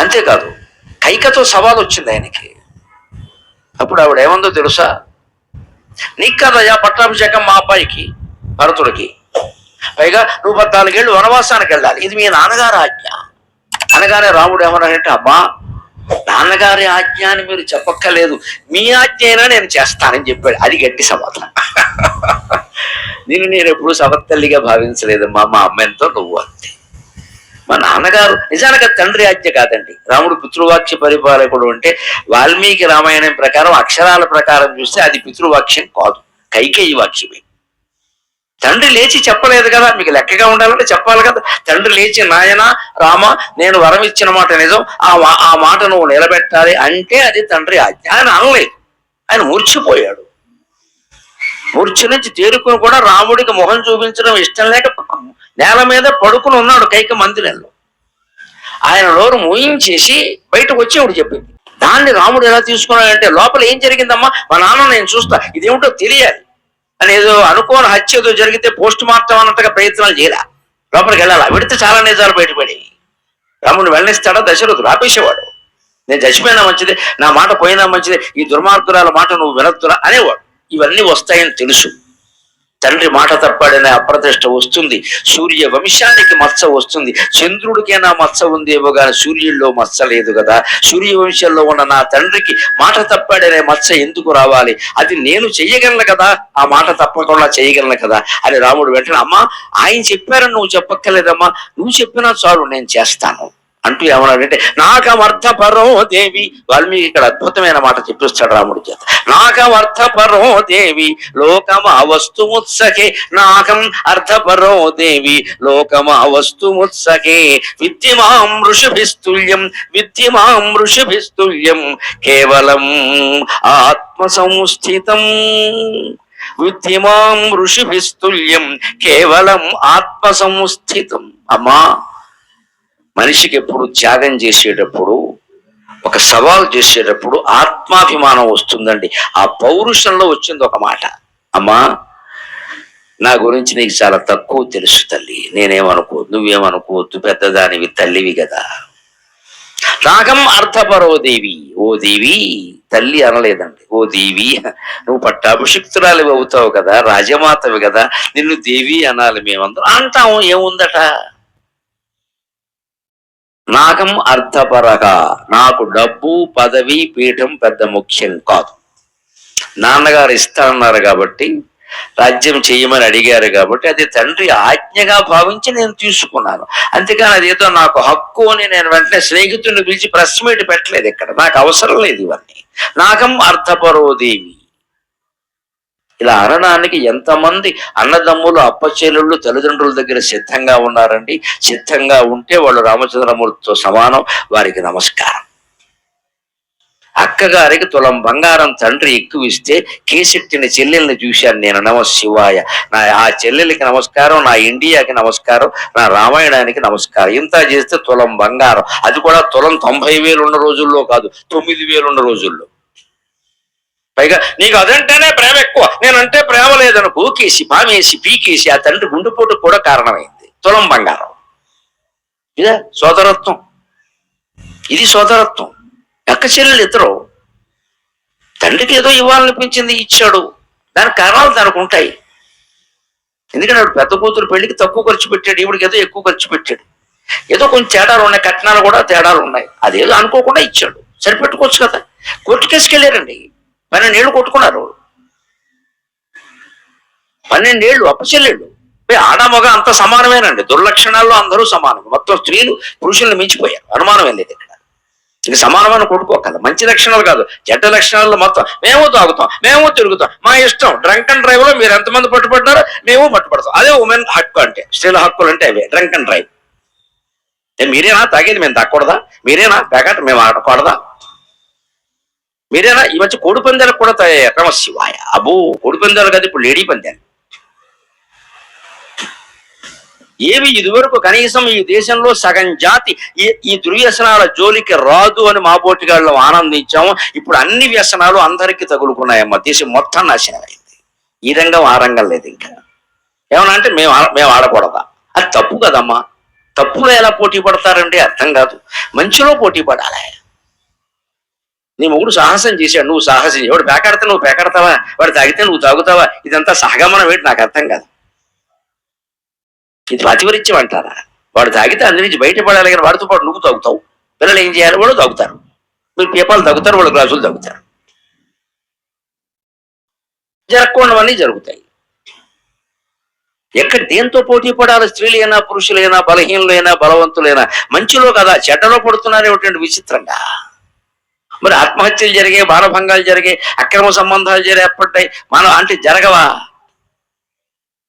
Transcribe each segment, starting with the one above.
అంతేకాదు కైకతో సవాల్ వచ్చింది ఆయనకి. అప్పుడు ఆవిడ ఏమందో తెలుసా, నీకు కదయ్యా పట్టాభిషేకం మా అబ్బాయికి భరతుడికి, పైగా నువ్వు 14 ఏళ్ళు వనవాసానికి వెళ్ళాలి, ఇది మీ నాన్నగారి ఆజ్ఞ అనగానే రాముడు ఏమన్నాడంటే, అమ్మా నాన్నగారి ఆజ్ఞ అని మీరు చెప్పక్కర్లేదు, మీ ఆజ్ఞ అయినా నేను చేస్తానని చెప్పాడు. అది గట్టి సమాధానం. నేను ఎప్పుడు సవత్తల్లిగా భావించలేదమ్మా, మా అమ్మ ఎంతో నువ్వు అంతే. మా నాన్నగారు నిజానికి తండ్రి ఆజ్ఞ కాదండి. రాముడు పితృవాక్య పరిపాలకుడు అంటే వాల్మీకి రామాయణం ప్రకారం అక్షరాల ప్రకారం చూస్తే అది పితృవాక్యం కాదు, కైకేయి వాక్యమే. తండ్రి లేచి చెప్పలేదు కదా, మీకు లెక్కగా ఉండాలంటే చెప్పాలి కదా. తండ్రి లేచి నాయన రామ నేను వరం ఇచ్చిన మాట నిజం, ఆ మాట నువ్వు నిలబెట్టాలి అంటే అది తండ్రి ఆజ్ఞ. ఆయన అనలేదు, ఆయన మూర్చిపోయాడు. మూర్ఛ నుంచి తేరుకుని కూడా రాముడికి మొహం చూపించడం ఇష్టం లేక నేల మీద పడుకుని ఉన్నాడు కైక మందిరంలో. ఆయన నోరు మూయించేసి బయటకు వచ్చేవాడు చెప్పింది. దాన్ని రాముడు ఎలా తీసుకున్నాడంటే, లోపల ఏం జరిగిందమ్మా మా నాన్న నేను చూస్తా, ఇదేమిటో తెలియాలి అని ఏదో అనుకోని హత్య ఏదో జరిగితే పోస్ట్ మార్టం అన్నట్టుగా ప్రయత్నాలు చేయాల, లోపలికి వెళ్ళాలా, విడితే చాలా నిజాలు బయటపడేవి. రాముడు వెళ్ళనిస్తాడా, దశరథుడు ఆపేసేవాడు. నేను చచ్చిపోయినా మంచిదే, నా మాట పోయినా మంచిదే, ఈ దుర్మార్గురాల మాట నువ్వు వినొద్దురా అనేవాడు. ఇవన్నీ వస్తాయని తెలుసు. తండ్రి మాట తప్పాడనే అప్రతిష్ట వస్తుంది, సూర్య వంశానికి మచ్చ వస్తుంది. చంద్రుడికైనా మచ్చ ఉందేమో కానీ సూర్యుల్లో మచ్చ లేదు కదా. సూర్య వంశంలో ఉన్న నా తండ్రికి మాట తప్పాడనే మచ్చ ఎందుకు రావాలి, అది నేను చెయ్యగలను కదా, ఆ మాట తప్పకుండా చేయగలను కదా అని రాముడు వెంటనే, అమ్మా ఆయన చెప్పారని నువ్వు చెప్పక్కర్లేదమ్మా, నువ్వు చెప్పినా చాలు నేను చేస్తాను అంటూ ఏమన్నాడంటే, నాకమర్థపరో దేవి. వాల్మీకి ఇక్కడ అద్భుతమైన మాట చెప్పిస్తాడు రాముడి చేత. నాకమర్థపరో దేవి లోకమా వస్తుముత్సకే, నాకం అర్థపరో దేవి లోకమా వస్తుముత్సకే, విద్యమాం ఋషిభిస్తుల్యం విద్యమాం ఋషిభిస్తుల్యం కేవలం ఆత్మ సంస్థితం. విద్యమాం ఋషిభిస్తుల్యం కేవలం ఆత్మ సంస్థితం. అమ్మా మనిషికి ఎప్పుడు త్యాగం చేసేటప్పుడు, ఒక సవాల్ చేసేటప్పుడు ఆత్మాభిమానం వస్తుందండి. ఆ పౌరుషంలో వచ్చింది ఒక మాట, అమ్మా నా గురించి నీకు చాలా తక్కువ తెలుసు తల్లి, నేనేమనుకోవద్దు, నువ్వేమనుకోవద్దు, పెద్దదానివి తల్లివి కదా. నాగం అర్థపరో దేవి, ఓ దేవి, తల్లి అనలేదండి, ఓ దేవి నువ్వు పట్టాభిషిక్తురాలి అవుతావు కదా, రాజమాతవి కదా, నిన్ను దేవి అనాలి. మేమందరం అంటాము, ఏముందట. నాగం అర్థపరగా, నాకు డబ్బు పదవి పీఠం పెద్ద ముఖ్యం కాదు. నాన్నగారు ఇస్తానన్నారు కాబట్టి, రాజ్యం చేయమని అడిగారు కాబట్టి, అది తండ్రి ఆజ్ఞగా భావించి నేను తీసుకున్నాను. అంతేకాని అదేదో నాకు హక్కు అని నేను వెంటనే స్నేహితుడిని పిలిచి ప్రెస్ మీట్ పెట్టలేదు. ఇక్కడ నాకు అవసరం లేదు ఇవన్నీ. నాగం అర్థపరో దేవి ఇలా అనడానికి ఎంతమంది అన్నదమ్ములు అప్పచెల్లుళ్ళు తల్లిదండ్రుల దగ్గర సిద్ధంగా ఉన్నారండి. సిద్ధంగా ఉంటే వాళ్ళు రామచంద్రమూర్తితో సమానం, వారికి నమస్కారం. అక్కగారికి తులం బంగారం తండ్రి ఎక్కువ ఇస్తే కేసెట్టిన చెల్లెల్ని చూశాను నేను, నమ శివాయ. ఆ చెల్లెలకి నమస్కారం, నా ఇండియాకి నమస్కారం, నా రామాయణానికి నమస్కారం. ఇంత చేస్తే తులం బంగారం, అది కూడా తులం 90,000 ఉన్న రోజుల్లో కాదు, 9,000 ఉన్న రోజుల్లో. పైగా నీకు అదంటేనే ప్రేమ ఎక్కువ, నేనంటే ప్రేమ లేదని గోకేసి పామేసి పీకేసి ఆ తండ్రి గుండెపోటు కూడా కారణమైంది. తులం బంగారం, ఇదే సోదరత్వం, ఇది సోదరత్వం. అక్క చెల్లెలు ఇద్దరు, తండ్రికి ఏదో ఇవ్వాలనిపించింది ఇచ్చాడు, దానికి కారణాలు దానికి ఉంటాయి. ఎందుకంటే ఆవిడ పెద్ద కూతురు పెళ్లికి తక్కువ ఖర్చు పెట్టాడు, ఈవిడికి ఏదో ఎక్కువ ఖర్చు పెట్టాడు, ఏదో కొంచెం తేడాలు ఉన్నాయి, కట్నాలు కూడా తేడాలు ఉన్నాయి, అదేదో అనుకోకుండా ఇచ్చాడు, సరిపెట్టుకోవచ్చు కదా. కోర్టు కేసుకెళ్ళారండి, 12 ఏళ్ళు కొట్టుకున్నారు, 12 ఏళ్ళు అప్పచెల్లెళ్ళు. ఆడ మగ అంత సమానమేనండి, దుర్లక్షణాల్లో అందరూ సమానం. మొత్తం స్త్రీలు పురుషుల్ని మించిపోయారు, అనుమానం ఏం లేదు ఇక్కడ. ఇంక సమానమైన కొట్టుకోకల, మంచి లక్షణాలు కాదు, చెడ్డ లక్షణాల్లో మొత్తం మేము తాగుతాం, మేము తిరుగుతాం, మా ఇష్టం. డ్రంక్ అండ్ డ్రైవ్ లో మీరు ఎంతమంది పట్టుబడ్డారో మేము పట్టుబడతాం. అదే ఉమెన్ హక్కు అంటే, స్త్రీల హక్కులు అంటే అవే, డ్రంక్ అండ్ డ్రైవ్. మీరేనా తాగేది, మేము తాగకూడదా? మీరేనా ప్యాకెట్ మేము ఆడకూడదా? మీరేనా ఈ మధ్య కోడి పందాలకు కూడా తయారయ్యారు, నమ శివాయ. అబ్బో కోడి పందాలు కాదు, ఇప్పుడు లేడీ పందాలు. ఏవి ఇదివరకు కనీసం ఈ దేశంలో సగం జాతి ఈ దుర్వ్యసనాల జోలికి రాదు అని మా పోటీగాళ్ళం ఆనందించాము. ఇప్పుడు అన్ని వ్యసనాలు అందరికీ తగులుకున్నాయమ్మా, దేశం మొత్తం నాశనం అయింది. ఈ రంగం ఆ రంగం లేదు. ఇంకా ఏమన్నా అంటే మేము ఆడకూడదా? అది తప్పు కదమ్మా. తప్పులో ఎలా పోటీ పడతారండి? అర్థం కాదు. మంచిలో పోటీ పడాలి. నీ మొగుడు సాహసం చేశాడు, నువ్వు సాహసం చేయ. వాడు పేకాడితే నువ్వు పేకాడతావా? వాడు తాగితే నువ్వు తాగుతావా? ఇదంతా సహగమనం ఏంటి? నాకు అర్థం కాదు. ఇది పాతివరిత్యం అంటారా? వాడు తాగితే అందరి నుంచి బయటపడాలి, కానీ వాడితో పాటు నువ్వు తాగుతావు. పిల్లలు ఏం చేయాలి? వాళ్ళు తాగుతారు. మీరు పీపాలు తాగుతారు, వాళ్ళు గ్లాసులు తాగుతారు. జరగకుండావన్నీ జరుగుతాయి. ఎక్కడ దేంతో పోటీ పడాలి? స్త్రీలైనా పురుషులైనా బలహీనులైనా బలవంతులైనా మంచిలో కదా, చెడ్డలో పడుతున్నారేమిటండి విచిత్రంగా. మరి ఆత్మహత్యలు జరిగాయి, మానభంగాలు జరిగాయి, అక్రమ సంబంధాలు ఏర్పడ్డాయి, మనం అంటే జరగవా?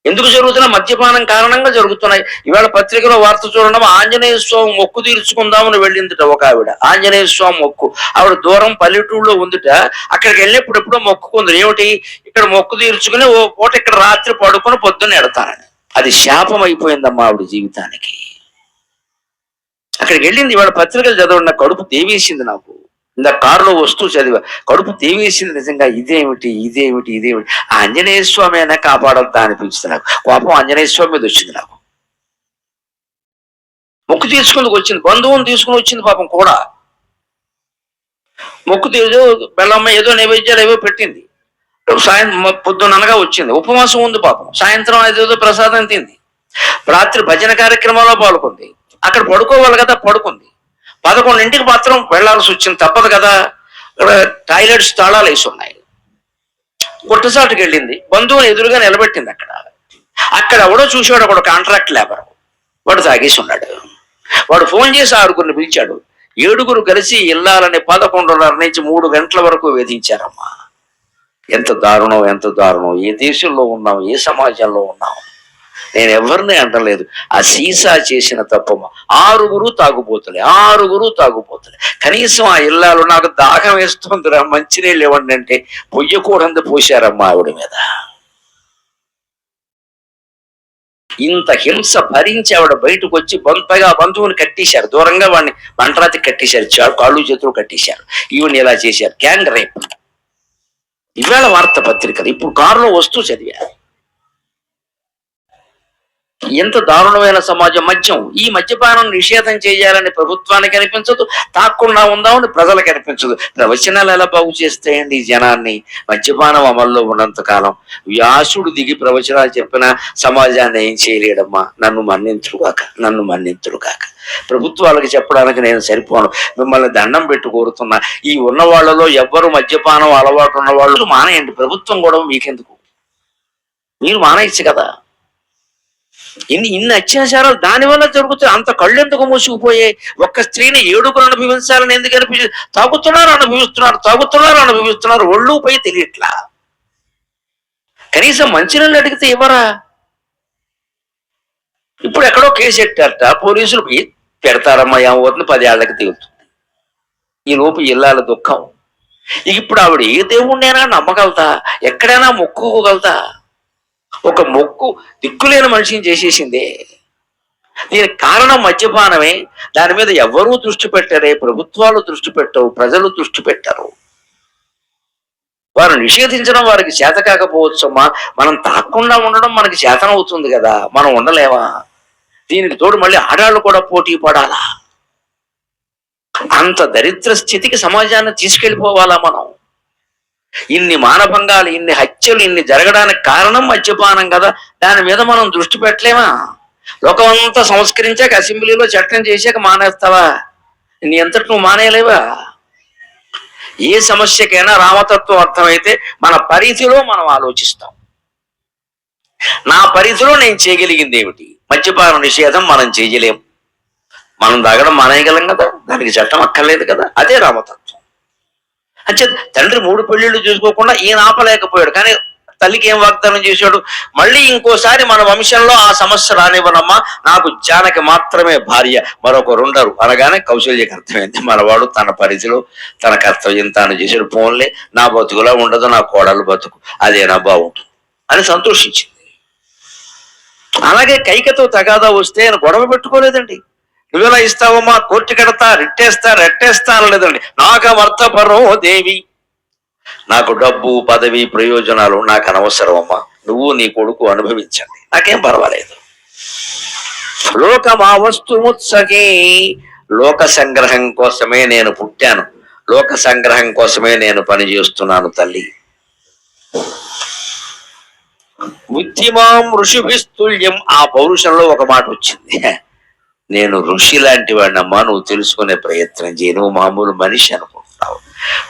ఎందుకు జరుగుతున్నా? మద్యపానం కారణంగా జరుగుతున్నాయి. ఇవాళ పత్రికలో వార్త చూడడం, ఆంజనేయ స్వామి మొక్కు తీర్చుకుందామని వెళ్ళిందిట ఒక ఆవిడ. ఆంజనేయ స్వామి మొక్కు, ఆవిడ దూరం పల్లెటూళ్ళలో ఉందిట. అక్కడికి వెళ్ళినప్పుడు ఎప్పుడో మొక్కుకుంది. ఏమిటి? ఇక్కడ మొక్కు తీర్చుకుని ఓ పూట ఇక్కడ రాత్రి పడుకొని పొద్దున్న ఎడతానని. అది శాపం అయిపోయిందమ్మా ఆవిడ జీవితానికి. అక్కడికి వెళ్ళింది. ఇవాళ పత్రికలు చదవండి, నా కడుపు దేవేసింది. నాకు ఇంత కారులో వస్తూ చదివా, కడుపు దేవేసింది నిజంగా. ఇదేమిటి ఇదేమిటి ఇదేమిటి? ఆంజనేయ స్వామి అయినా కాపాడద్దా అనిపించింది నాకు. కోపం ఆంజనేయ స్వామి మీద వచ్చింది నాకు. మొక్కు తీసుకుందుకు వచ్చింది, బంధువుని తీసుకుని వచ్చింది పాపం కూడా. మొక్కు తీరు బెల్లమ్మ ఏదో నైవేద్యాలు ఏవో పెట్టింది. సాయంత్రం పొద్దుననగా వచ్చింది, ఉపవాసం ఉంది పాపం. సాయంత్రం అదేదో ప్రసాదం తింది. రాత్రి భజన కార్యక్రమంలో పాల్గొంది. అక్కడ పడుకోవాలి కదా, పడుకుంది. 11ంటికి మాత్రం వెళ్లాల్సి వచ్చింది, తప్పదు కదా. అక్కడ టాయిలెట్స్ తాళాలు వేసి ఉన్నాయి. గుట్టసాటుకు వెళ్ళింది, బంధువుని ఎదురుగా నిలబెట్టింది. అక్కడ ఎవడో చూసాడు, ఒకడు కాంట్రాక్ట్ లేబర్. వాడు తాగేసి ఉన్నాడు. వాడు ఫోన్ చేసి 6గురిని పిలిచాడు. 7గురు కలిసి ఇల్లాలని 11:30 నుంచి 3 గంటల వరకు వేధించారమ్మా. ఎంత దారుణం, ఎంత దారుణం. ఏ దేశంలో ఉన్నాం, ఏ సమాజంలో ఉన్నాం? నేను ఎవరిని అంటలేదు. ఆ సీసా చేసిన తప్పమ్మ. 6గురు తాగుపోతులే, 6గురు తాగుపోతులే. కనీసం ఆ ఇల్లాలు, నాకు దాహం వేస్తుందిరా, మంచినీళ్ళు ఇవ్వండి అంటే పొయ్యకూడదు పోశారమ్మా ఆవిడ మీద. ఇంత హింస భరించి ఆవిడ బయటకు వచ్చి పైగా బంధువుని కట్టేశారు, దూరంగా వాడిని మంటరాతి కట్టేశారు, కాళ్ళు చేతులు కట్టేశారు. ఈవిని ఇలా చేశారు, గ్యాంగ్ రేప్. ఇవాళ వార్త పత్రికలు ఇప్పుడు కారులో వస్తూ చదివారు. ఎంత దారుణమైన సమాజం. మద్యం, ఈ మద్యపానం నిషేధం చేయాలని ప్రభుత్వానికి అనిపించదు, తాకుండా ఉందామని ప్రజలకు అనిపించదు. ప్రవచనాలు ఎలా బాగు చేస్తాయండి ఈ జనాన్ని? మద్యపానం అమల్లో ఉన్నంత కాలం. వ్యాసుడు దిగి ప్రవచనాలు చెప్పిన సమాజాన్ని ఏం చేయలేడమ్మా. నన్ను మన్నింతురుగాక, నన్ను మన్నింతురుగాక. ప్రభుత్వాలకు చెప్పడానికి నేను సరిపోను. మిమ్మల్ని దండం పెట్టి కోరుతున్నా, ఈ ఉన్న వాళ్ళలో ఎవ్వరు మద్యపానం అలవాటు ఉన్న వాళ్ళు మానేయండి. ప్రభుత్వం కూడా మీకెందుకు? మీరు మానేయచ్చు కదా. ఇన్ని అత్యాచారాలు దానివల్ల జరుగుతాయి. అంత కళ్ళెందుకు మూసుకుపోయాయి? ఒక్క స్త్రీని 7గురు అనుభవించాలని ఎందుకు అనిపించింది? తాగుతున్నారు, అనుభవిస్తున్నారు, తాగుతున్నారు, అనుభవిస్తున్నారు. ఒళ్ళు పై తెలియట్లా. కనీసం మంచినీళ్ళు అడిగితే ఇవ్వరా? ఇప్పుడు ఎక్కడో కేసు ఎట్టారట, పోలీసులు పెడతారమ్మా, ఏమవుతుంది, 10 ఏళ్లకి తేలుతుంది. ఈ లోపు ఇల్లాల దుఃఖం. ఇప్పుడు ఆవిడ ఏ దేవుణ్ణైనా నమ్మగలుగుతా, ఎక్కడైనా మొక్కుకోగలుగుతా? ఒక మొక్కు దిక్కులేని మనిషిని చేసేసిందే. దీనికి కారణం మద్యపానమే. దాని మీద ఎవరూ దృష్టి పెట్టరే, ప్రభుత్వాలు దృష్టి పెట్టవు, ప్రజలు దృష్టి పెట్టరు. వారు నిషేధించడం వారికి చేత కాకపోవచ్చమ్మా. మనం తాకుండా ఉండడం మనకి చేతనవుతుంది కదా, మనం ఉండలేమా? దీనికి తోడు మళ్ళీ ఆడాళ్ళు కూడా పోటీ పడాలా? అంత దరిద్ర స్థితికి సమాజాన్ని తీసుకెళ్ళిపోవాలా మనం? ఇన్ని మానభంగాలు, ఇన్ని హత్యలు, ఇన్ని జరగడానికి కారణం మద్యపానం కదా. దాని మీద మనం దృష్టి పెట్టలేమా? లోకమంతా సంస్కరించాక, అసెంబ్లీలో చట్టం చేశాక మానేస్తావా? నీ ఎంతటి నువ్వు మానేయలేవా? ఏ సమస్యకైనా రామతత్వం అర్థమైతే మన పరిధిలో మనం ఆలోచిస్తాం. నా పరిధిలో నేను చేయగలిగింది ఏమిటి? మద్యపాన నిషేధం మనం చేయలేం. మనం తాగడం మానేయగలం కదా, దానికి చట్టం అక్కర్లేదు కదా. అదే రామతత్వం. అంటే తండ్రి 3 పెళ్లిళ్ళు చేసుకోకుండా ఈయన ఆపలేకపోయాడు, కానీ తల్లికి ఏం వాగ్దానం చేశాడు? మళ్ళీ ఇంకోసారి మన వంశంలో ఆ సమస్య రానివ్వనమ్మా, నాకు జానకి మాత్రమే భార్య, మరొకరుండరు అనగానే కౌశల్యకి అర్థమైంది, మనవాడు తన పరిధిలో తన కర్తవ్యం తాను చేశాడు. పోన్లే, నా బతుకులా ఉండదు, నా కోడలు బతుకు అదేనా బాగుంటుంది అని సంతోషించింది. అలాగే కైకతో తగాదా వస్తే ఆయన గొడవ పెట్టుకోలేదండి. నువ్వెలా ఇస్తావమ్మా, కోర్టు కడతా, రెట్టేస్తా అనలేదండి. నాకవర్తపరో దేవి, నాకు డబ్బు, పదవి, ప్రయోజనాలు నాకు అనవసరం అమ్మా, నువ్వు నీ కొడుకు అనుభవించండి, నాకేం పర్వాలేదు. లోకమా వస్తుముత్సకే, లోక సంగ్రహం కోసమే నేను పుట్టాను, లోక సంగ్రహం కోసమే నేను పనిచేస్తున్నాను తల్లి. బుద్ధిమాం ఋషిభిస్తుల్యం, ఆ పౌరుషంలో ఒక మాట వచ్చింది, నేను ఋషి లాంటి వాడినమ్మా, నువ్వు తెలుసుకునే ప్రయత్నం చేయి, నువ్వు మామూలు మనిషి అనుకుంటున్నావు.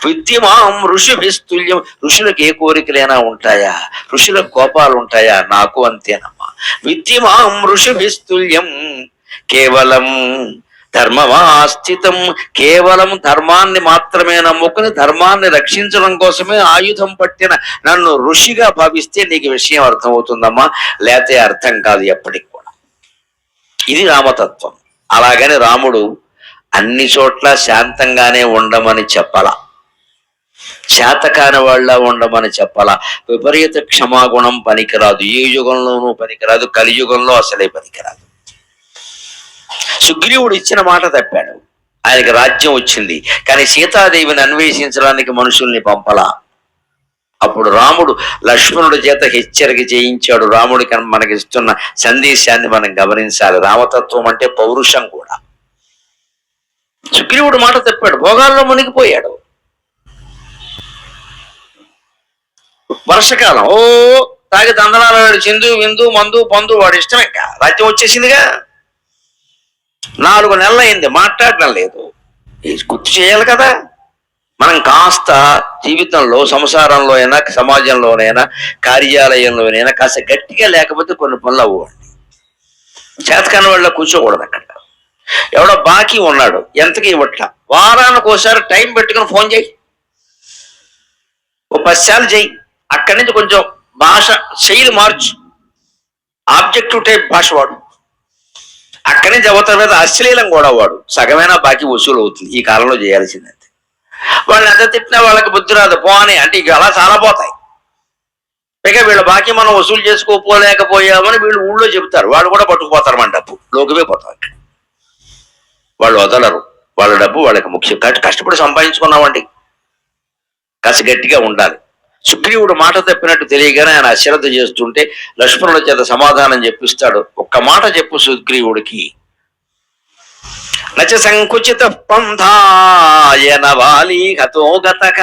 బుద్ధిమాం ఋషిభిస్తుల్యం, ఋషులకు ఏ కోరికలైనా ఉంటాయా, ఋషులకు కోపాలు ఉంటాయా, నాకు అంతేనమ్మా. బుద్ధిమాం ఋషిభిస్తుల్యం కేవలం ధర్మమాస్థితం, కేవలం ధర్మాన్ని మాత్రమే నమ్ముకుని ధర్మాన్ని రక్షించడం కోసమే ఆయుధం పట్టిన నన్ను ఋషిగా భావిస్తే నీకు విషయం అర్థమవుతుందమ్మా, లేతే అర్థం కాదు ఎప్పటికి కూడా. ఇది రామతత్వం. అలాగని రాముడు అన్ని చోట్ల శాంతంగానే ఉండమని చెప్పాల, చేతకాని వాళ్ళ ఉండమని చెప్పాల. విపరీత క్షమాగుణం పనికిరాదు, ఏ యుగంలోనూ పనికిరాదు, కలియుగంలో అసలే పనికిరాదు. సుగ్రీవుడు ఇచ్చిన మాట తప్పాడు, ఆయనకి రాజ్యం వచ్చింది, కానీ సీతాదేవిని అన్వేషించడానికి మనుషుల్ని పంపలా. అప్పుడు రాముడు లక్ష్మణుడి చేత హెచ్చరిక చేయించాడు. రాముడికి మనకి ఇస్తున్న సందేశాన్ని మనం గమనించాలి. రామతత్వం అంటే పౌరుషం కూడా. సుగ్రీవుడు మాట తప్పాడు, భోగాల్లో మునిగిపోయాడు. వర్షకాలం, ఓ తాగి దందనాలు, చిందు విందు మందు పందు, వాడు ఇష్టం, ఇంకా రాజ్యం వచ్చేసిందిగా. 4 నెలలు అయింది, మాట్లాడడం లేదు. గుర్తు చేయాలి కదా. మనం కాస్త జీవితంలో, సంసారంలో అయినా, సమాజంలోనైనా, కార్యాలయంలోనైనా కాస్త గట్టిగా లేకపోతే కొన్ని పనులు అవ్వండి. చేతకాని వాళ్ళ కూర్చోకూడదు అక్కడ. ఎవడో బాకీ ఉన్నాడు, ఎంతకి ఇవ్వట్లా, వారానికి ఒకసారి టైం పెట్టుకుని ఫోన్ చేయి, ఓ 10 సార్లు చెయ్యి. అక్కడి నుంచి కొంచెం భాష శైలి మార్చు, ఆబ్జెక్టివ్ టైప్ భాష వాడు. అక్కడి నుంచి అవతల మీద అశ్లీలం కూడా వాడు, సగమైనా బాకీ వసూలు అవుతుంది. ఈ కాలంలో చేయాల్సిందంతే. వాళ్ళని ఎంత తిట్టినా వాళ్ళకి బుద్ధి రాదు, పోనీ అంటే ఇక అలా చాలా పోతాయి. పైగా వీళ్ళ బాకీ మనం వసూలు చేసుకోలేకపోయామని వీళ్ళు ఊళ్ళో చెబుతారు, వాళ్ళు కూడా పట్టుకుపోతారు మన డబ్బు, లోకివే పోతారు. వాళ్ళు వదలరు, వాళ్ళ డబ్బు వాళ్ళకి ముఖ్యం. కష్టపడి సంపాదించుకున్నామండి, కాస్త గట్టిగా ఉండాలి. సుగ్రీవుడు మాట తప్పినట్టు తెలియగానే ఆయన అశ్రద్ధ చేస్తుంటే లక్ష్మణుల చేత సమాధానం చెప్పిస్తాడు. ఒక్క మాట చెప్పు సుగ్రీవుడికి, నచ సంకుచిత పంథాయన వాలి హతోగతక,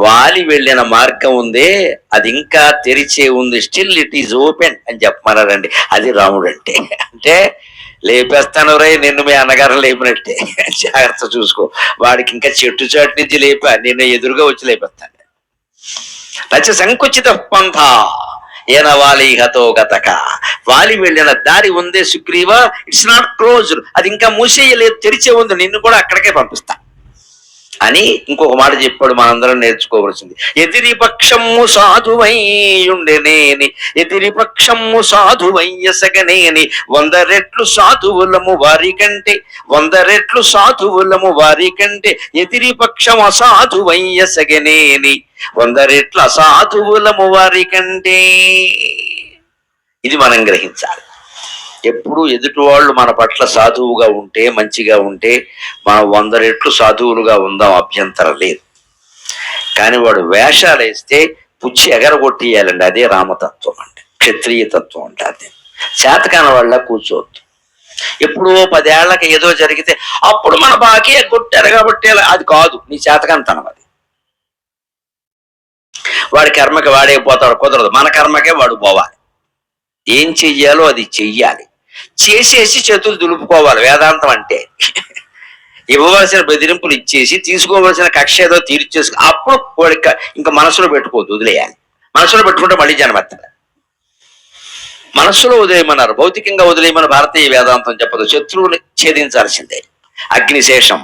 వాలి వెళ్ళిన మార్గం ఉందే అది ఇంకా తెరిచే ఉంది, స్టిల్ ఇట్ ఈజ్ ఓపెన్ అని చెప్పమన్నారండి. అది రాముడు అంటే. అంటే లేపేస్తాను రై నిన్ను, మీ అన్నగారు లేపినట్టే, జాగ్రత్త చూసుకో, వాడికి ఇంకా చెట్టు చాటు నుంచి లేపా, నిన్ను ఎదురుగా వచ్చి లేపేస్తాను. నచ సంకుచిత పంథ ఏన వాలి హతో గతక, వాలి వెళ్ళిన దారి ఉందే సుగ్రీవ, ఇట్స్ నాట్ క్లోజ్డ్, అది ఇంకా మూసేయలేదు, తెరిచే ఉంది, నిన్ను కూడా అక్కడికే పంపిస్తా అని ఇంకొక మాట చెప్పాడు. మనందరం నేర్చుకోవలసింది, ఎదిరి పక్షము సాధువైయుండెనేని, ఎదిరి పక్షము సాధువయ్యసగనేని, 100 రెట్లు సాధువులము వారి కంటే, 100 రెట్లు సాధువులము వారి కంటే, ఎదిరి పక్షం అసాధువయ్యసగనేని, 100 రెట్ల అసాధువులము వారి కంటే. ఇది మనం గ్రహించాలి. ఎప్పుడు ఎదుటి వాళ్ళు మన పట్ల సాధువుగా ఉంటే, మంచిగా ఉంటే, మనం 100 రెట్లు సాధువులుగా ఉందాం, అభ్యంతరం లేదు. కానీ వాడు వేషాలు వేస్తే పుచ్చి ఎగరగొట్టేయాలండి, అదే రామతత్వం అంటే, క్షత్రియ తత్వం అంటే. అదే చేతకాని వాళ్ళ కూర్చోవద్దు. ఎప్పుడో 10 ఏళ్లకి ఏదో జరిగితే అప్పుడు మన బాకీ కొట్టారు కాబట్టి అది కాదు, నీ చేతకానితనం అది. వాడి కర్మకి వాడే పోతాడు, కుదరదు. మన కర్మకే వాడు పోవాలి. ఏం చెయ్యాలో అది చెయ్యాలి, చేసేసి చేతులు దులుపుకోవాలి. వేదాంతం అంటే ఇవ్వవలసిన బెదిరింపులు ఇచ్చేసి తీసుకోవలసిన కక్ష ఏదో తీర్చేసుకు అప్పుడు వాడికి ఇంకా మనసులో పెట్టుకోవద్దు, వదిలేయాలి. మనసులో పెట్టుకుంటే మళ్ళీ జన్మెత్తాలి. మనస్సులో వదిలేయమన్నారు, భౌతికంగా వదిలేయమని భారతీయ వేదాంతం చెప్పదు. శత్రువుని ఛేదించాల్సిందే. అగ్నిశేషం,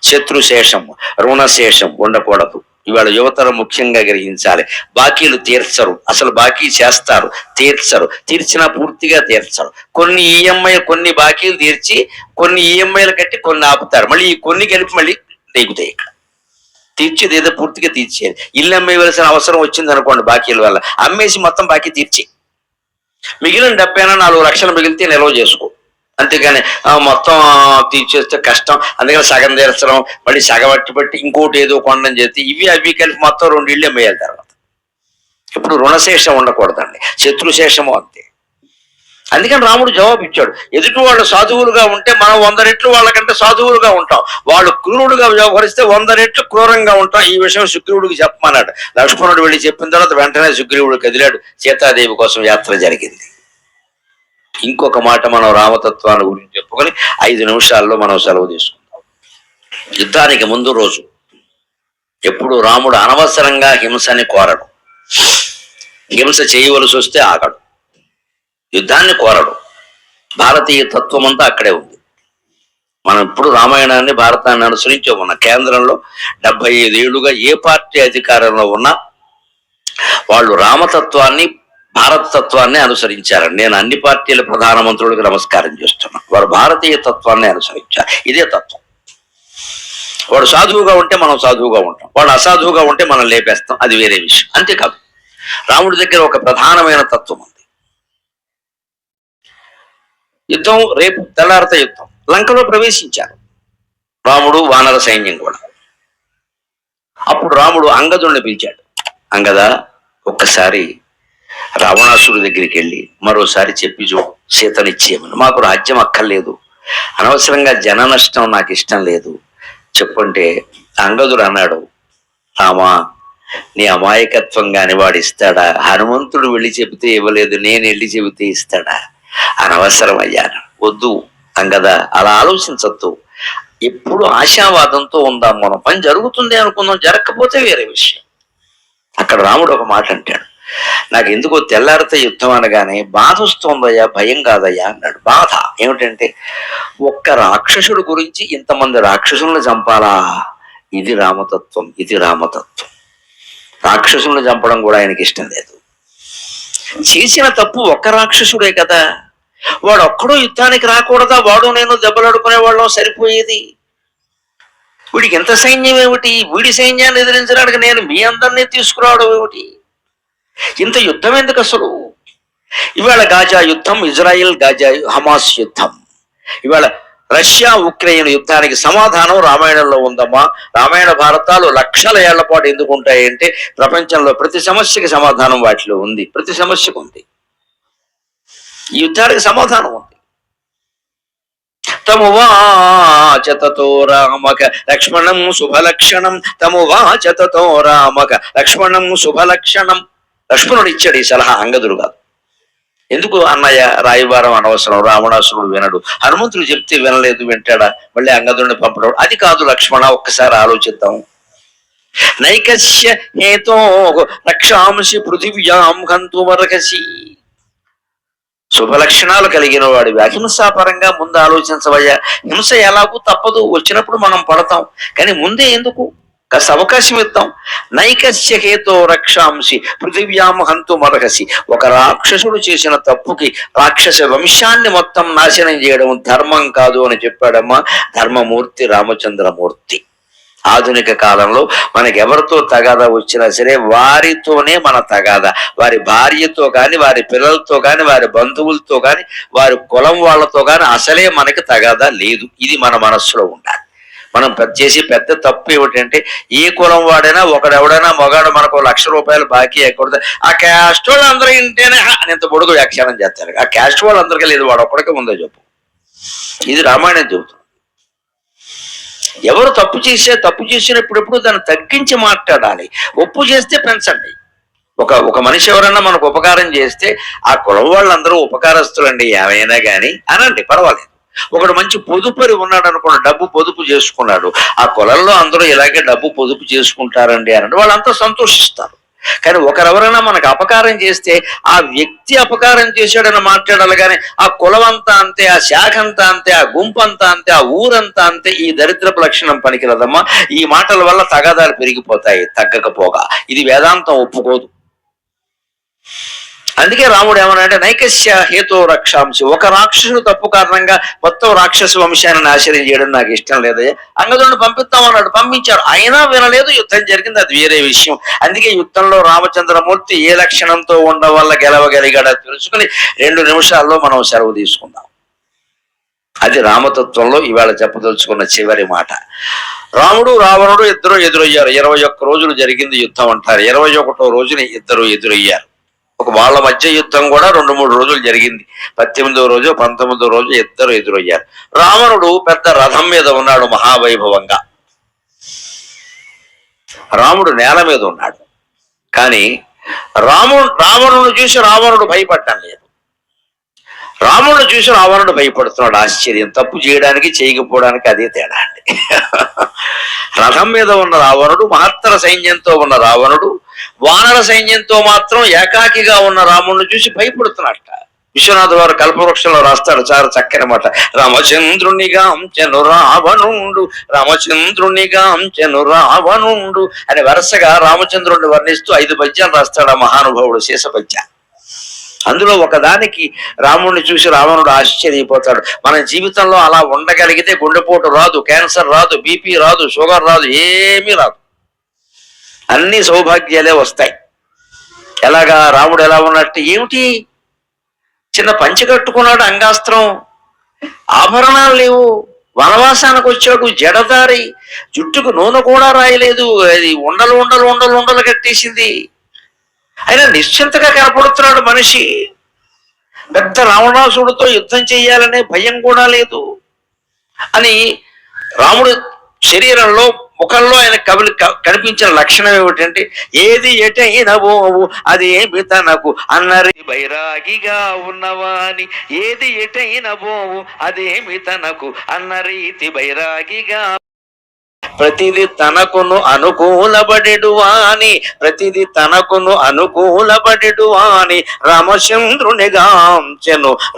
శత్రుశేషం, రుణశేషం ఉండకూడదు. ఇవాళ యువతరం ముఖ్యంగా గ్రహించాలి. బాకీలు తీర్చరు, అసలు బాకీ చేస్తారు, తీర్చరు, తీర్చినా పూర్తిగా తీర్చరు. కొన్ని ఈఎంఐ, కొన్ని బాకీలు తీర్చి కొన్ని ఈఎంఐలు కట్టి కొన్ని ఆపుతారు, మళ్ళీ ఈ కొన్ని కలిపి మళ్ళీ రేగుతాయి. ఇక్కడ తీర్చేది ఏదో పూర్తిగా తీర్చేది. ఇల్లు అమ్మేయవలసిన అవసరం వచ్చింది అనుకోండి, బాకీల వల్ల అమ్మేసి మొత్తం బాకీ తీర్చి మిగిలిన 74 లక్షలు మిగిలితే నిల్వ చేసుకో, అంతేగాని మొత్తం తీర్చేస్తే కష్టం. అందుకని సగం తీర్చడం, మళ్ళీ సగం పట్టి ఇంకోటి ఏదో కొండని చేస్తే ఇవి అవి కలిపి మొత్తం 2 ఇళ్ళు అమ్మేయాలి. తర్వాత ఇప్పుడు రుణశేషం ఉండకూడదండి, శత్రుశేషము అంతే. అందుకని రాముడు జవాబు ఇచ్చాడు. ఎదుటి వాళ్ళు సాధువులుగా ఉంటే మనం 100 రెట్లు వాళ్ళకంటే సాధువులుగా ఉంటాం, వాళ్ళు క్రూరుడుగా వ్యవహరిస్తే 100 రెట్లు క్రూరంగా ఉంటాం. ఈ విషయం సుగ్రీవుడికి చెప్పమన్నాడు. లక్ష్మణుడు వెళ్ళి చెప్పిన తర్వాత వెంటనే సుగ్రీవుడు కదిలాడు. సీతాదేవి కోసం యాత్ర జరిగింది. ఇంకొక మాట మనం రామతత్వాన్ని గురించి చెప్పుకొని 5 నిమిషాల్లో మనం సెలవు తీసుకుందాం. యుద్ధానికి ముందు రోజు ఎప్పుడు రాముడు అనవసరంగా హింసని కోరడు, హింస చేయవలసి వస్తే ఆగడు, యుద్ధాన్ని కోరడు. భారతీయ తత్వం అంతా అక్కడే ఉంది. మనం ఇప్పుడు రామాయణాన్ని భారతాన్ని అనుసరించి ఉన్న కేంద్రంలో 75 ఏళ్లుగా ఏ పార్టీ అధికారంలో ఉన్నా వాళ్ళు రామతత్వాన్ని భారత తత్వాన్ని అనుసరించారండి. నేను అన్ని పార్టీల ప్రధానమంత్రులకు నమస్కారం చేస్తున్నాను. వారు భారతీయ తత్వాన్ని అనుసరించారు. ఇదే తత్వం. వాడు సాధువుగా ఉంటే మనం సాధువుగా ఉంటాం, వాడు అసాధువుగా ఉంటే మనం లేపేస్తాం, అది వేరే విషయం. అంతేకాదు రాముడి దగ్గర ఒక ప్రధానమైన తత్వం ఉంది. యుద్ధం రేపు తెల్లారత యుద్ధం. లంకలో ప్రవేశించారు రాముడు, వానర సైన్యం కూడా. అప్పుడు రాముడు అంగదుడిని పిలిచాడు. అంగదా, ఒక్కసారి రావణాసురుడి దగ్గరికి వెళ్ళి మరోసారి చెప్పి చూడు, సీతనిచ్చేయమని. మాకు రాజ్యం అక్కర్లేదు, అనవసరంగా జన నష్టం నాకు ఇష్టం లేదు, చెప్పంటే అంగదుడు అన్నాడు, రామా, నీ అమాయకత్వం కాని వాడు ఇస్తాడా? హనుమంతుడు వెళ్ళి చెబితే ఇవ్వలేదు, నేను వెళ్ళి చెబితే ఇస్తాడా? అనవసరం అయ్యాను, వద్దు అంగదా, అలా ఆలోచించద్దు. ఎప్పుడు ఆశావాదంతో ఉందాం. మనం పని జరుగుతుంది అనుకుందాం, జరగకపోతే వేరే విషయం. అక్కడ రాముడు ఒక మాట అంటాడు, నాకు ఎందుకో తెల్లారితే యుద్ధం అనగానే బాధ వస్తోందయ్యా, భయం కాదయ్యా అన్నాడు. బాధ ఏమిటంటే, ఒక్క రాక్షసుడు గురించి ఇంతమంది రాక్షసులను చంపాలా? ఇది రామతత్వం, ఇది రామతత్వం. రాక్షసులను చంపడం కూడా ఆయనకి ఇష్టం లేదు. చేసిన తప్పు ఒక్క రాక్షసుడే కదా, వాడు ఒక్కడో యుద్ధానికి రాకూడదా? వాడు నేను దెబ్బలాడుకునే వాళ్ళం సరిపోయేది. వీడికి ఎంత సైన్యం ఏమిటి? వీడి సైన్యాన్ని ఎదిరించడానికి నేను మీ అందరినీ తీసుకురావడం ఏమిటి? ఇంత యుద్ధం ఎందుకు అసలు? ఇవాళ గాజా యుద్ధం, ఇజ్రాయిల్ గాజా హమాస్ యుద్ధం. ఇవాళ రష్యా ఉక్రెయిన్ యుద్ధానికి సమాధానం రామాయణంలో ఉందమ్మా. రామాయణ భారతాలు లక్షల ఏళ్ల పాటు ఎందుకు ఉంటాయంటే ప్రపంచంలో ప్రతి సమస్యకి సమాధానం వాటిలో ఉంది. ప్రతి సమస్యకు ఉంది, ఈ యుద్ధానికి సమాధానం ఉంది. తమువాచ తతో రామక లక్ష్మణం శుభలక్షణం, తమువాచ తతో రామక లక్ష్మణం శుభలక్షణం. లక్ష్మణుడు ఇచ్చాడు ఈ సలహా, అంగదుడు కాదు. ఎందుకు అన్నయ్య, రాయబారం అనవసరం, రావణాసురుడు వినడు. హనుమంతుడు చెప్తే వినలేదు, వింటాడా? మళ్ళీ అంగదుడిని పంపడం అది కాదు లక్ష్మణ, ఒక్కసారి ఆలోచిద్దాం. నైకస్య హేతో రక్షాంసి పృథివ్యాం హంతుమర్హసి. శుభలక్షణాలు కలిగిన వాడి అహింసాపరంగా ముందు ఆలోచించవయ్యా. హింస ఎలాగూ తప్పదు, వచ్చినప్పుడు మనం పడతాం, కానీ ముందే ఎందుకు? కాస్త అవకాశం ఇద్దాం. నైకస్య హేతో రక్షాంసి పృథివ్యాం హంతుమర్హసి. ఒక రాక్షసుడు చేసిన తప్పుకి రాక్షస వంశాన్ని మొత్తం నాశనం చేయడం ధర్మం కాదు అని చెప్పాడమ్మా ధర్మమూర్తి రామచంద్రమూర్తి. ఆధునిక కాలంలో మనకి ఎవరితో తగాదా వచ్చినా సరే వారితోనే మన తగాదా. వారి భార్యతో కానీ, వారి పిల్లలతో కానీ, వారి బంధువులతో కానీ, వారి కులం వాళ్ళతో కానీ అసలే మనకి తగాదా లేదు. ఇది మన మనస్సులో ఉండాలి. మనం చేసే పెద్ద తప్పు ఏమిటంటే, ఏ కులం వాడైనా ఒకడెవడైనా మగాడు మనకు ₹1,00,000 బాకీ ఎక్కడదు, ఆ క్యాస్ట్ వాళ్ళు అందరూ ఇంటేనే అని ఇంత పొడుగు వ్యాఖ్యానం చేస్తారు. ఆ క్యాస్ట్ వాళ్ళు అందరికీ లేదు, వాడు ఒక్కడికే ఉందో చెప్పు. ఇది రామాయణం చెబుతుంది. ఎవరు తప్పు చేసినప్పుడు దాన్ని తగ్గించి మాట్లాడాలి. ఒప్పు చేస్తే పెంచండి. ఒక మనిషి ఎవరైనా మనకు ఉపకారం చేస్తే ఆ కులం వాళ్ళందరూ ఉపకారస్తులండి ఏమైనా కానీ అనండి, పర్వాలేదు. ఒకడు మంచి పొదుపరి ఉన్నాడు అనుకోండి, డబ్బు పొదుపు చేసుకున్నాడు, ఆ కులంలో అందరూ ఇలాగే డబ్బు పొదుపు చేసుకుంటారండి అనండి, వాళ్ళంతా సంతోషిస్తారు. కానీ ఒకరెవరైనా మనకు అపకారం చేస్తే ఆ వ్యక్తి అపకారం చేశాడని మాట్లాడాలి కానీ ఆ కులం అంతా అంతే, ఆ శాఖ అంతా అంతే, ఆ గుంపు అంతా అంతే, ఆ ఊరంతా అంతే, ఈ దరిద్రపు లక్షణం పనికిరదమ్మా. ఈ మాటల వల్ల తగాదాలు పెరిగిపోతాయి తగ్గకపోగా. ఇది వేదాంతం ఒప్పుకోదు. అందుకే రాముడు ఏమన్నాడంటే నైకస్య హేతో రక్షాంశి. ఒక రాక్షసుడు తప్పు కారణంగా మొత్తం రాక్షస వంశాన్ని నాశనం చేయడం నాకు ఇష్టం లేదయ్యా, అంగదుడిని పంపిస్తామన్నాడు, పంపించారు. అయినా వినలేదు, యుద్ధం జరిగింది, అది వేరే విషయం. అందుకే యుద్ధంలో రామచంద్రమూర్తి ఏ లక్షణంతో ఉండడం వల్ల గెలవగలిగాడో తెలుసుకుని 2 నిమిషాల్లో మనం సెలవు తీసుకుందాం. అది రామతత్వంలో ఇవాళ చెప్పదలుచుకున్న చివరి మాట. రాముడు రావణుడు ఇద్దరు ఎదురయ్యారు. 21 రోజులు జరిగింది యుద్ధం అంటారు. 21వ రోజున ఇద్దరు ఎదురయ్యారు. వాళ్ళ మధ్య యుద్ధం కూడా 2-3 రోజులు జరిగింది. 18వ రోజు 19వ రోజు ఇద్దరు ఎదురయ్యారు. రావణుడు పెద్ద రథం మీద ఉన్నాడు మహావైభవంగా, రాముడు నేల మీద ఉన్నాడు. కానీ రావణుడు చూసి రావణుడు భయపడటం లేదు, రాముడు చూసి రావణుడు భయపడుతున్నాడు. ఆశ్చర్యం, తప్పు చేయడానికి చేయకపోవడానికి అదే తేడా అండి. రథం మీద ఉన్న రావణుడు, మహత్తర సైన్యంతో ఉన్న రావణుడు, వానర సైన్యంతో మాత్రం ఏకాకిగా ఉన్న రాముడిని చూసి భయపడుతున్నట్ట. విశ్వనాథ వారు కల్పవృక్షంలో రాస్తాడు చాలా చక్కని మాట. రామచంద్రునిగాంచెను రావణుండు, రామచంద్రునిగాంచెను రావణుండు అని వరుసగా రామచంద్రుడిని వర్ణిస్తూ 5 పద్యాలు రాస్తాడు ఆ మహానుభావుడు, శేషపద్య. అందులో ఒకదానికి రాముడిని చూసి రావణుడు ఆశ్చర్యపోతాడు. మన జీవితంలో అలా ఉండగలిగితే గుండెపోటు రాదు, క్యాన్సర్ రాదు, బీపీ రాదు, షుగర్ రాదు, ఏమీ రాదు, అన్ని సౌభాగ్యాలే వస్తాయి. ఎలాగా? రాముడు ఎలా ఉన్నట్టు? ఏమిటి, చిన్న పంచె కట్టుకున్నాడు, అంగాస్త్రం, ఆభరణాలు లేవు, వనవాసానికి వచ్చాడు, జడదారి, జుట్టుకు నూనె కూడా రాయలేదు, అది ఉండలు ఉండలు ఉండలు ఉండలు కట్టేసింది. అయినా నిశ్చింతగా కనపడుతున్నాడు మనిషి. పెద్ద రావణాసుడితో యుద్ధం చేయాలనే భయం కూడా లేదు అని రాముడు శరీరంలో, ముఖంలో ఆయన కనిపించిన లక్షణం ఏమిటంటే, ఏది ఎటైన పోవు అదేమి తనకు అన్నరి బైరాగిగా ఉన్నవాని, ఏది ఎటైన పోవు అదేమి తనకు అన్నరీతి బైరాగిగా, ప్రతిది తనకును అనుకూలబడెడు వాని, ప్రతిది తనకును అనుకూలబడెడు వాని, రామచంద్రునిగాంచెను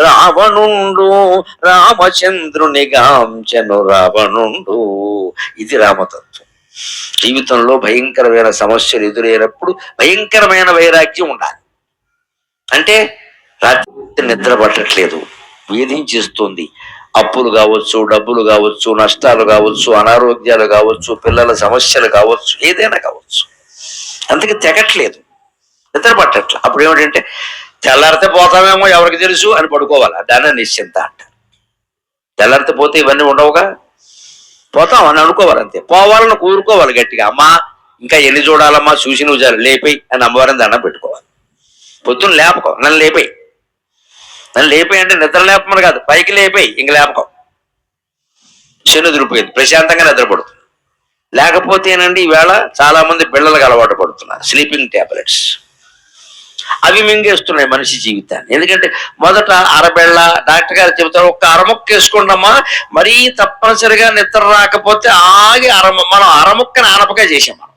రావణుండు, రామచంద్రునిగాంచెను రావణుండు. ఇది రామతత్వం. జీవితంలో భయంకరమైన సమస్యలు ఎదురైనప్పుడు భయంకరమైన వైరాగ్యం ఉండాలి. అంటే రాత్రి నిద్ర పట్టట్లేదు, వేధించేస్తుంది, అప్పులు కావచ్చు, డబ్బులు కావచ్చు, నష్టాలు కావచ్చు, అనారోగ్యాలు కావచ్చు, పిల్లల సమస్యలు కావచ్చు, ఏదైనా కావచ్చు, అందుకే తెగట్లేదు, నిద్ర పట్టట్ల. అప్పుడు ఏమిటంటే, తెల్లారితే పోతామేమో ఎవరికి తెలుసు అని పడుకోవాలి, దాన్ని నిశ్చింత అంటారు. తెల్లారితే పోతే ఇవన్నీ ఉండవుగా, పోతాం అని అనుకోవాలి, అంతే. పోవాలని కూరుకోవాలి గట్టిగా, అమ్మా ఇంకా ఎన్ని చూడాలమ్మా, చూసి నువ్వు చాలు లేపై అని అమ్మవారిని దండం పెట్టుకోవాలి. పొద్దున్న లేపకో, నన్ను లేపై, నన్ను లేపాయి అంటే నిద్ర లేపమని కాదు, పైకి లేపాయి, ఇంక లేపకం, శని దురిపోయింది, ప్రశాంతంగా నిద్రపడుతుంది. లేకపోతేనండి ఈవేళ చాలా మంది పిల్లలకు అలవాటు పడుతున్నారు స్లీపింగ్ టాబ్లెట్స్, అవి మింగేస్తున్నాయి మనిషి జీవితాన్ని. ఎందుకంటే మొదట అరబెళ్ళ డాక్టర్ గారు చెబుతారు, ఒక్క అరముక్క వేసుకోండమ్మా, మరీ తప్పనిసరిగా నిద్ర రాకపోతే ఆగి మనం అరముక్కని ఆనపగా చేసాం. మనం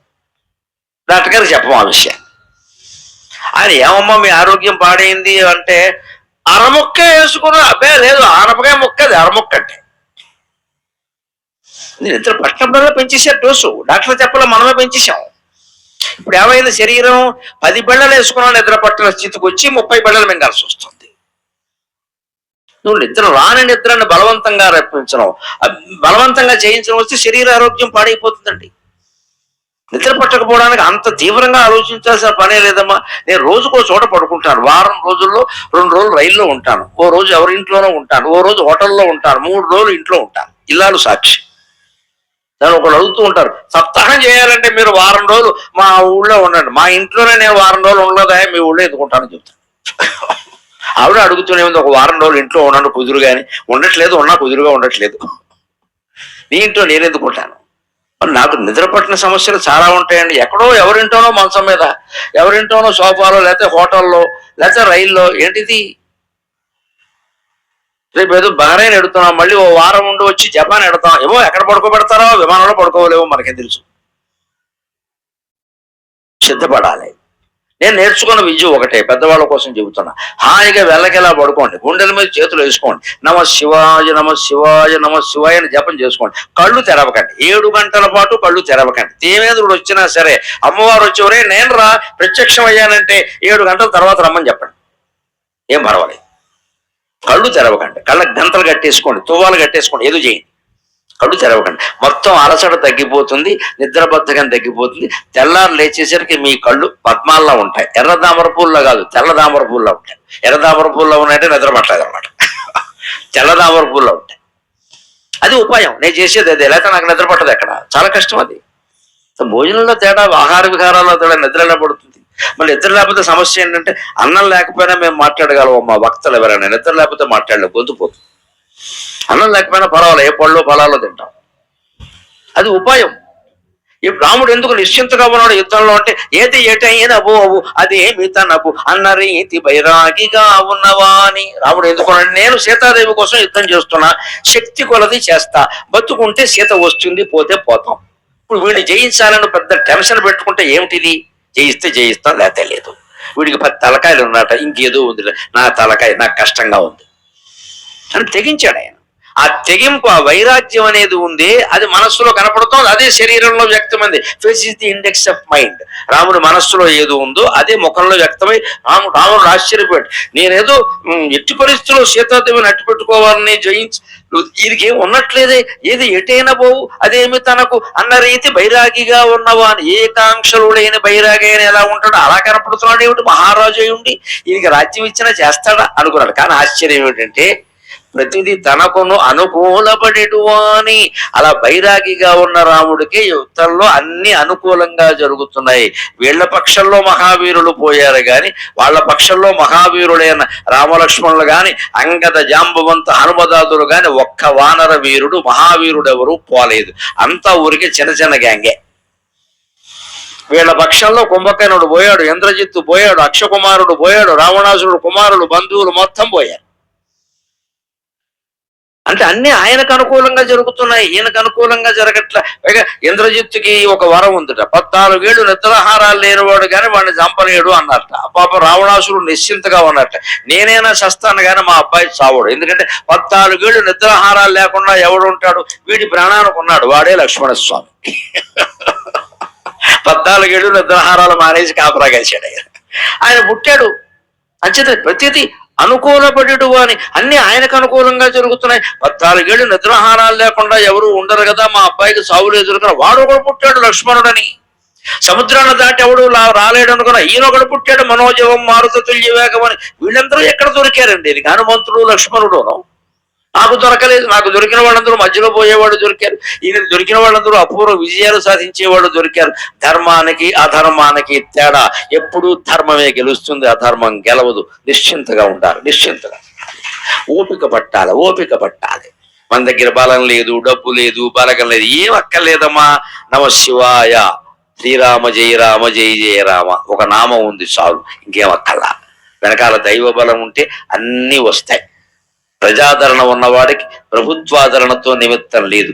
డాక్టర్ గారు చెప్పం ఆ విషయం. ఆయన ఏమమ్మా మీ ఆరోగ్యం పాడైంది అంటే, అరముక్క వేసుకున్నా, అబ్బే లేదు ఆనపకాయ ముక్క, అది అరముక్క అంటే. నిద్ర పట్టణంలో పెంచేసారు డోసు, డాక్టర్ చెప్పలో మనమే పెంచేసాం. ఇప్పుడు ఏమైంది, శరీరం 10 బిళ్ళలు వేసుకున్నా నిద్ర పట్టిన స్థితికి వచ్చి 30 బిళ్ళలు మింగాల్సి వస్తుంది. నువ్వు నిద్ర రాని నిద్రని బలవంతంగా రప్పించడం, బలవంతంగా చేయించడం వస్తే శరీర ఆరోగ్యం పాడైపోతుందండి. నిద్ర పట్టకపోవడానికి అంత తీవ్రంగా ఆలోచించాల్సిన పనే లేదమ్మా. నేను రోజుకో చోట పడుకుంటాను, వారం రోజుల్లో 2 రోజులు రైల్లో ఉంటాను, ఓ రోజు ఎవరింట్లోనో ఉంటాను, ఓ రోజు హోటల్లో ఉంటాను, 3 రోజులు ఇంట్లో ఉంటాను. ఇల్లాలు సాక్షి. నన్ను ఒకళ్ళు అడుగుతూ ఉంటారు, సప్తాహం చేయాలంటే మీరు వారం రోజులు మా ఊళ్ళో ఉండండి. మా ఇంట్లోనే నేను వారం రోజులు ఉండదా, మీ ఊళ్ళో ఎందుకుంటానని చెప్తాను. ఆవిడ అడుగుతూనే ఉంది, ఒక వారం రోజులు ఇంట్లో ఉన్నాను కుదురు కానీ, ఉండట్లేదు, ఉన్నా కుదురుగా ఉండట్లేదు, నీ ఇంట్లో నేను ఎందుకుంటాను. నాకు నిద్ర పట్టిన సమస్యలు చాలా ఉంటాయండి. ఎక్కడో ఎవరింటోనో మంచం మీద, ఎవరింటోనో సోఫాలో, లేకపోతే హోటల్లో, లేకపోతే రైల్లో. ఏంటిది, రేపు ఏదో బహ్రెయిన్ ఎడుతున్నాం, మళ్ళీ ఓ వారం ఉండి వచ్చి జపాన్ ఎడతాం, ఏమో ఎక్కడ పడుకోబెడతారో, విమానంలో పడుకోలేమో మనకేం తెలుసు. సిద్ధపడాలి. నేను నేర్చుకున్న విద్య ఒకటే, పెద్దవాళ్ళ కోసం చెబుతున్నా. హాయిగా వెళ్ళకెలా పడుకోండి, గుండెల మీద చేతులు వేసుకోండి, నమ శివాయ నమ శివాయ నమ శివాయ అని జపం చేసుకోండి. కళ్ళు తెరవకండి, 7 గంటల పాటు కళ్ళు తెరవకండి. దేవేంద్రుడు వచ్చినా సరే, అమ్మవారు వచ్చేవరే నేను రా ప్రత్యక్షం అయ్యానంటే 7 గంటల తర్వాత రమ్మని చెప్పండి, ఏం పర్వాలేదు. కళ్ళు తెరవకండి, కళ్ళకి గంటలు కట్టేసుకోండి, తువ్వాలు కట్టేసుకోండి, ఏదో చేయండి, కళ్ళు తెరవకండి. మొత్తం అలసట తగ్గిపోతుంది, నిద్రబద్ధకం తగ్గిపోతుంది. తెల్లారు లేచేసరికి మీ కళ్ళు పద్మాల్లో ఉంటాయి, ఎర్ర దామర పూల్లో కాదు, తెల్ల దామర పూల్లో ఉంటాయి. ఎర్ర దామర పూల్లో ఉన్నాయంటే నిద్ర పట్టలేదు అనమాట, తెల్ల దామర పూల్లో ఉంటాయి. అది ఉపాయం, నేను చేసేది అదే, లేకపోతే నాకు నిద్ర పట్టదు. ఎక్కడ చాలా కష్టం అది. భోజనంలో తేడా, ఆహార విహారాల్లో తేడా, నిద్ర ఎలా పడుతుంది. మళ్ళీ ఇద్దరు లేకపోతే సమస్య ఏంటంటే అన్నం లేకపోయినా మేము మాట్లాడగలం మా వక్తలు ఎవరైనా, నిద్ర లేకపోతే మాట్లాడలేం, గొంతుపోతుంది. అన్నం లేకపోయినా పర్వాలేదు, ఏ పళ్ళు ఫలాలు తింటాం, అది ఉపాయం. ఇప్పుడు రాముడు ఎందుకు నిశ్చింతగా ఉన్నాడు యుద్ధంలో అంటే, ఏది ఎటైనవు అది ఏమి తనకు అన్న రీతి బైరాగిగా ఉన్నవా అని. రాముడు ఎందుకున్నాడు, నేను సీతాదేవి కోసం యుద్ధం చేస్తున్నా, శక్తి కొలది చేస్తా, బతుకుంటే సీత వస్తుంది, పోతే పోతాం. ఇప్పుడు వీడిని జయించాలని పెద్ద టెన్షన్ పెట్టుకుంటే ఏమిటిది, జయిస్తే జయిస్తాం, లేతే లేదు. వీడికి 10 తలకాయలు ఉన్నట, ఇంకేదో ఉంది, నా తలకాయ నాకు కష్టంగా ఉంది అని తెగించాడు ఆయన. ఆ తెగింపు, ఆ వైరాగ్యం అనేది ఉంది, అది మనస్సులో కనపడుతోంది, అదే శరీరంలో వ్యక్తమైంది. Face is the index of mind. రాముడి మనస్సులో ఏదో ఉందో అదే ముఖంలో వ్యక్తమై రాముడు ఆశ్చర్యపోయాడు. నేనేదో ఎట్టి పరిస్థితుల్లో సీతాదేవిని అట్టు పెట్టుకోవాలని జయించి, వీరికి ఏం ఉన్నట్లేదే, ఏది ఎటైనా పోవు అదేమి తనకు అన్న రీతి బైరాగిగా ఉన్నవా అని. ఏకాంక్షలుడైన బైరాగి అయిన ఎలా ఉంటాడో అలా కనపడుతున్నాడు ఏమిటి, మహారాజు అయి ఉండి ఈయనకి రాజ్యం ఇచ్చినా చేస్తాడా అనుకున్నాడు. కానీ ఆశ్చర్యం ఏమిటంటే ప్రతిదీ తనకును అనుకూలపడేటువాని. అలా బైరాగిగా ఉన్న రాముడికి యుద్ధంలో అన్ని అనుకూలంగా జరుగుతున్నాయి. వీళ్ల పక్షంలో మహావీరులు పోయారు గాని వాళ్ళ పక్షంలో మహావీరులైన రామలక్ష్మణులు గాని అంగద జాంబవంత హనుమదాదులు గాని ఒక్క వానర వీరుడు మహావీరుడు ఎవరు పోలేదు. అంతా ఊరికి చిన్న చిన్న గ్యాంగే. వీళ్ళ పక్షంలో కుంభకర్ణుడు పోయాడు, ఇంద్రజిత్తు పోయాడు, అక్షకుమారుడు పోయాడు, రావణాసురుడు కుమారులు బంధువులు మొత్తం పోయారు. అంటే అన్ని ఆయనకు అనుకూలంగా జరుగుతున్నాయి, ఈయనకు అనుకూలంగా జరగట్ల. పైగా ఇంద్రజిత్తుకి ఒక వరం ఉందట, 14 ఏళ్ళు నిద్రాహారాలు లేనివాడు కానీ వాడిని చంపలేడు అన్నట్ట. పాప రావణాసురుడు నిశ్చింతగా ఉన్నట్ట, నేనైనా చస్తాను కానీ మా అబ్బాయి చావడు. ఎందుకంటే 14 ఏళ్ళు నిద్రాహారాలు లేకుండా ఎవడు ఉంటాడు, వీడి ప్రాణానికి ఉన్నాడు, వాడే లక్ష్మణస్వామి. 14 ఏళ్ళు నిద్రాహారాలు మానేసి కాపరా కలిశాడు ఆయన పుట్టాడు. అంచేత ప్రతిదీ అనుకూలపడేటు అని అన్ని ఆయనకు అనుకూలంగా జరుగుతున్నాయి. 14 ఏళ్ళు నిద్రాహారాలు లేకుండా ఎవరు ఉండరు కదా, మా అబ్బాయికి సావులు ఎదురుకున్న వాడు ఒకడు పుట్టాడు లక్ష్మణుడని. సముద్రాన్ని దాటి ఎవడు రాలేడు అనుకున్నా ఈయన ఒకడు పుట్టాడు మనోజవం మారుత తుల్య వేగం అని. వీళ్ళందరూ ఎక్కడ దొరికారండి, ఇది హనుమంతుడు లక్ష్మణుడును. నాకు దొరకలేదు, నాకు దొరికిన వాళ్ళందరూ మధ్యలో పోయేవాడు దొరికారు, ఈయన దొరికిన వాళ్ళందరూ అపూర్వ విజయాలు సాధించేవాడు దొరికారు. ధర్మానికి అధర్మానికి తేడా, ఎప్పుడూ ధర్మమే గెలుస్తుంది, అధర్మం గెలవదు. నిశ్చింతగా ఉండాలి, నిశ్చింతగా ఓపిక పట్టాలి, ఓపిక పట్టాలి. మన దగ్గర బలం లేదు, డబ్బు లేదు, బలగం లేదు, ఏం అక్కర్లేదమ్మా. నమ శివాయ, శ్రీరామ జయ రామ జయ జయ రామ ఒక నామం ఉంది చాలు, ఇంకేం అక్కర్లా. వెనకాల దైవ బలం ఉంటే అన్నీ వస్తాయి. ప్రజాదరణ ఉన్నవాడికి ప్రభుత్వాదరణతో నిమిత్తం లేదు,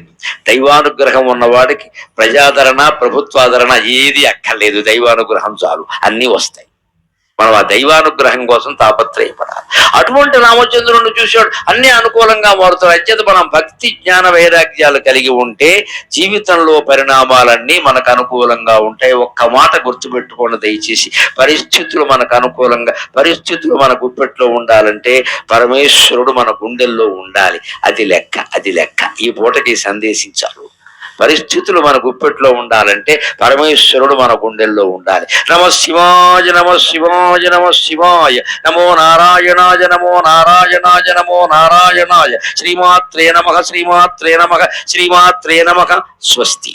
దైవానుగ్రహం ఉన్నవాడికి ప్రజాదరణ ప్రభుత్వాదరణ ఏది అక్కర్లేదు, దైవానుగ్రహం చాలు, అన్నీ వస్తాయి. మనం ఆ దైవానుగ్రహం కోసం తాపత్రయపడాలి. అటువంటి రామచంద్రుడిని చూశాడు, అన్ని అనుకూలంగా మారుతాడు. అత్యంత మనం భక్తి జ్ఞాన వైరాగ్యాలు కలిగి ఉంటే జీవితంలో పరిణామాలన్నీ మనకు అనుకూలంగా ఉంటాయి. ఒక్క మాట గుర్తుపెట్టుకోండి దయచేసి, పరిస్థితులు మనకు అనుకూలంగా, పరిస్థితులు మన గుప్పెట్లో ఉండాలంటే పరమేశ్వరుడు మన గుండెల్లో ఉండాలి. అది లెక్క, అది లెక్క. ఈ పూటకి సందేశించారు. పరిస్థితులు మన గుప్పెట్లో ఉండాలంటే పరమేశ్వరుడు మన గుండెల్లో ఉండాలి. నమ శివాయ, నమ శివాయ, నమ శివాయ, నమో నారాయణాయ, నమో నారాయణాయ, నమో నారాయణాయ. శ్రీమాత్రే నమః, శ్రీమాత్రే నమః, శ్రీమాత్రే నమః. స్వస్తి.